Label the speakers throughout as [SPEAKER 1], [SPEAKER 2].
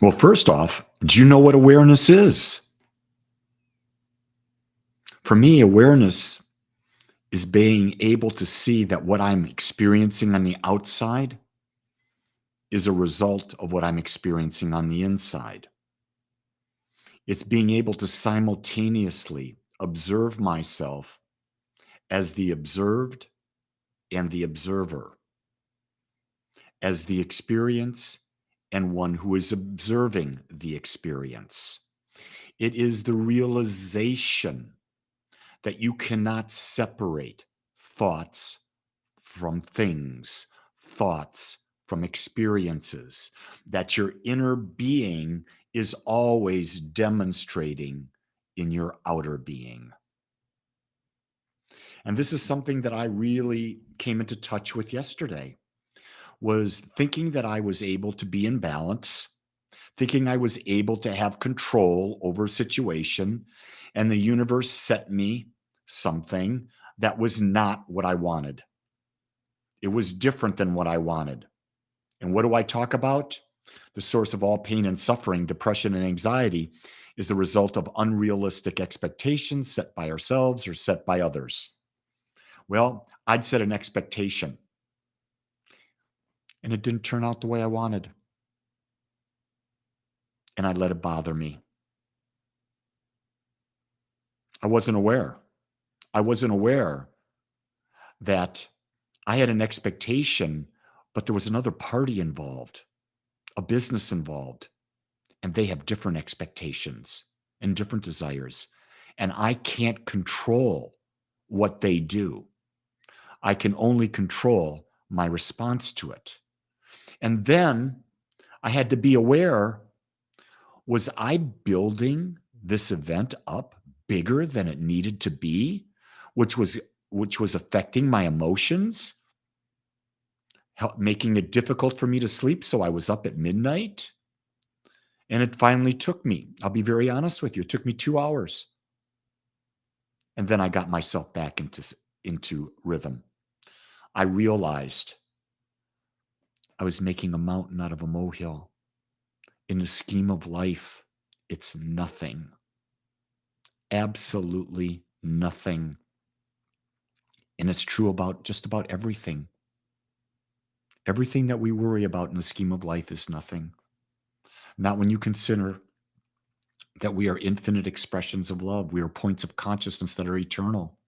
[SPEAKER 1] Well, first off, do you know what awareness is? For me, awareness is being able to see that what I'm experiencing on the outside is a result of what I'm experiencing on the inside. It's being able to simultaneously observe myself as the observed and the observer, as the experience and one who is observing the experience. It is the realization that you cannot separate thoughts from things, thoughts from experiences, that your inner being is always demonstrating in your outer being. And this is something that I really came into touch with yesterday, was thinking that I was able to be in balance, thinking I was able to have control over a situation, and the universe set me something that was not what I wanted. It was different than what I wanted. And what do I talk about? The source of all pain and suffering, depression and anxiety, is the result of unrealistic expectations set by ourselves or set by others. Well, I'd set an expectation and it didn't turn out the way I wanted. And I let it bother me. I wasn't aware. I wasn't aware that I had an expectation, but there was another party involved, a business involved, and they have different expectations and different desires. And I can't control what they do. I can only control my response to it. And then I had to be aware, was I building this event up bigger than it needed to be, which was affecting my emotions, making it difficult for me to sleep, so I was up at midnight? And it finally took me, I'll be very honest with you, it took me 2 hours. And then I got myself back into rhythm. I realized I was making a mountain out of a molehill. In the scheme of life, it's nothing. Absolutely nothing. And it's true about just about everything. Everything that we worry about in the scheme of life is nothing. Not when you consider that we are infinite expressions of love. We are points of consciousness that are eternal.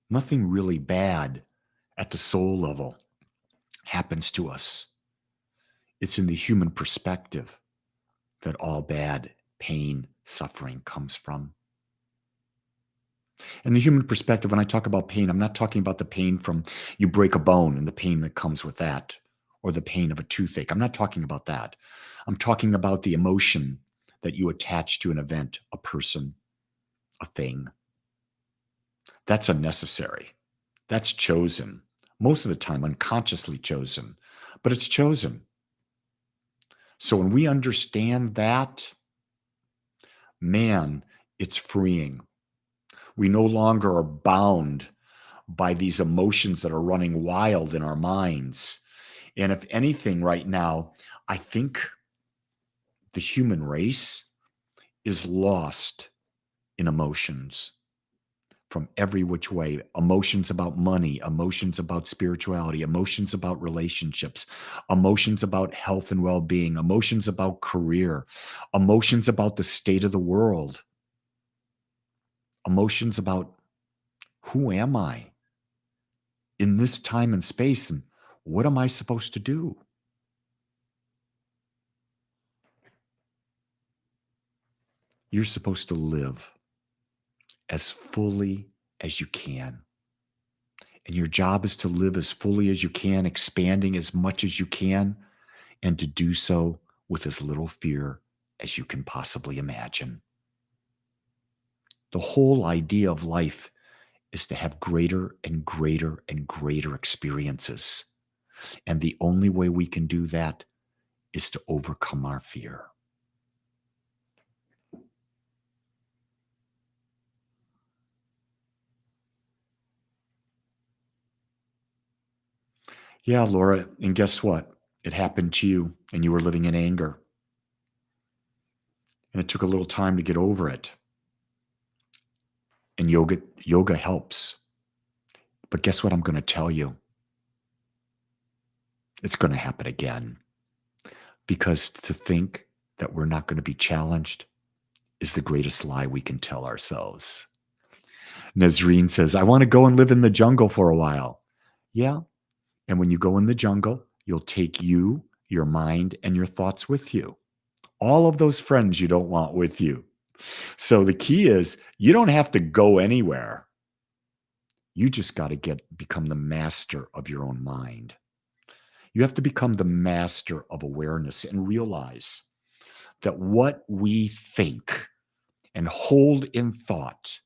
[SPEAKER 1] Nothing really bad at the soul level happens to us. It's in the human perspective that all bad, pain, suffering comes from. And the human perspective, when I talk about pain, I'm not talking about the pain from you break a bone and the pain that comes with that, or the pain of a toothache. I'm not talking about that. I'm talking about the emotion that you attach to an event, a person, a thing. That's unnecessary. That's chosen. Most of the time, unconsciously chosen, but it's chosen. So when we understand that, man, it's freeing. We no longer are bound by these emotions that are running wild in our minds. And if anything, right now, I think the human race is lost in emotions from every which way. Emotions about money, emotions about spirituality, emotions about relationships, emotions about health and well-being, emotions about career, emotions about the state of the world, emotions about who am I in this time and space, and what am I supposed to do? You're supposed to live as fully as you can. And your job is to live as fully as you can, expanding as much as you can, and to do so with as little fear as you can possibly imagine. The whole idea of life is to have greater and greater and greater experiences. And the only way we can do that is to overcome our fear. Yeah, Laura. And guess what? It happened to you and you were living in anger. And it took a little time to get over it. And yoga helps. But guess what I'm going to tell you? It's going to happen again. Because to think that we're not going to be challenged is the greatest lie we can tell ourselves. Nazreen says, I want to go and live in the jungle for a while. Yeah. And when you go in the jungle, you'll take you, your mind, and your thoughts with you. All of those friends you don't want with you. So the key is you don't have to go anywhere. You just got to become the master of your own mind. You have to become the master of awareness and realize that what we think and hold in thought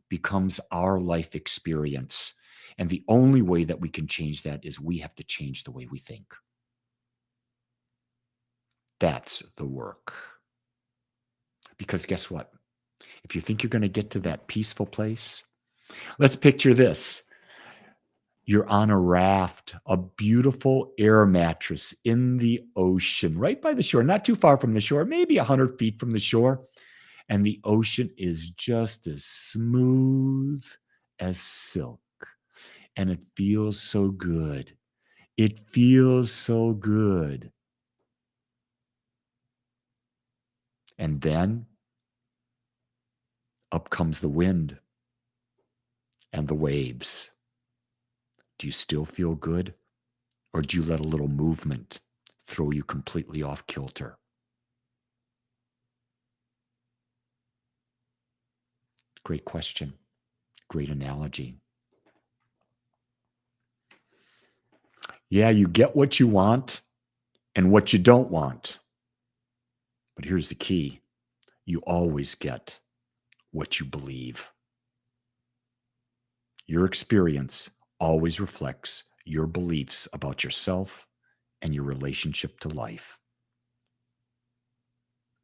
[SPEAKER 1] becomes our life experience. And the only way that we can change that is we have to change the way we think. That's the work. Because guess what? If you think you're going to get to that peaceful place, let's picture this. You're on a raft, a beautiful air mattress in the ocean, right by the shore, not too far from the shore, maybe 100 feet from the shore. And the ocean is just as smooth as silk. And it feels so good. It feels so good. And then up comes the wind and the waves. Do you still feel good? Or do you let a little movement throw you completely off kilter? Great question. Great analogy. Yeah, you get what you want and what you don't want. But here's the key. You always get what you believe. Your experience always reflects your beliefs about yourself and your relationship to life.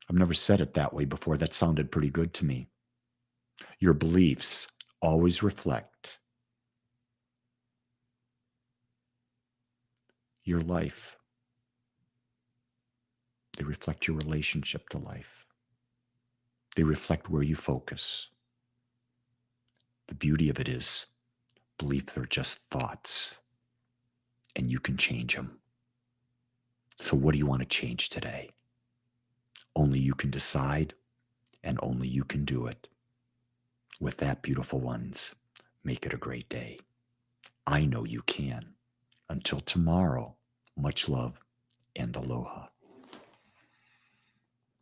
[SPEAKER 1] I've never said it that way before. That sounded pretty good to me. Your beliefs always reflect your life. They reflect your relationship to life. They reflect where you focus. The beauty of it is, beliefs are just thoughts, and you can change them. So what do you want to change today? Only you can decide, and only you can do it. With that, beautiful ones, make it a great day. I know you can. Until tomorrow, much love and aloha.